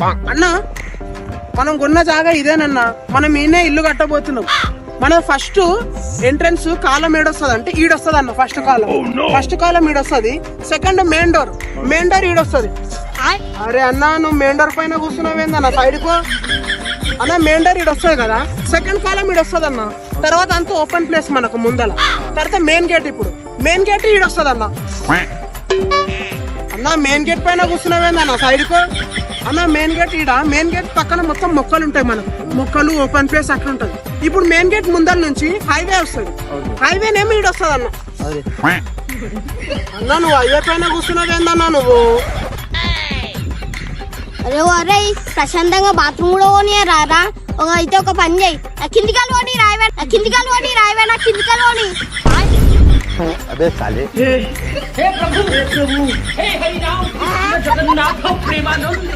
అన్న మనం కొన్న జాగా ఇదేనన్నా, మనం ఈయనే ఇల్లు కట్టబోతున్నాం. మన ఫస్ట్ ఎంట్రన్స్ కాలం ఏడొస్తుంది అంటే ఈడొస్తుంది అన్న. ఫస్ట్ కాలం ఈడొస్తుంది. సెకండ్ మెయిన్ డోర్ ఈడొస్తుంది. అరే అన్న నువ్వు మెయిన్ డోర్ పైన కూర్చున్నావేందన్న, సైడ్ కో అన్న. మెయిన్ డోర్ ఈడొస్తుంది కదా, సెకండ్ కాలం ఈడొస్తుంది అన్న. తర్వాత అంతా ఓపెన్ ప్లేస్ మనకు ముందల. తర్వాత మెయిన్ గేట్, ఇప్పుడు మెయిన్ గేట్ ఈడొస్తుంది అన్న. అన్న మెయిన్ గేట్ పైన కూర్చున్నావేందన్న, సైడ్ కో అన్న. మెయిన్ గేట్ పక్కన మొత్తం మొక్కలు ఉంటాయి మనకు, మొక్కలు ఓపెన్ ప్లేస్ అట్లా ఉంటది. ఇప్పుడు మెయిన్ గేట్ ముందర నుంచి హైవే వస్తుంది. హైవే నేమో ఈడొస్తుంది అన్న. అన్న నువ్వు హైవే పైన కూర్చున్నావేందన్నా నువ్వు? అరే ప్రశాంతంగా బాత్రూమ్ కూడా పోనీ రారా. అయితే ఒక పని చేయి, కిందికాలు పోనీ రాయవే, నా కిందికాలు పోనీ. अबे साले हे प्रभु हे हरि राम जगन्नाथ प्रेमानंद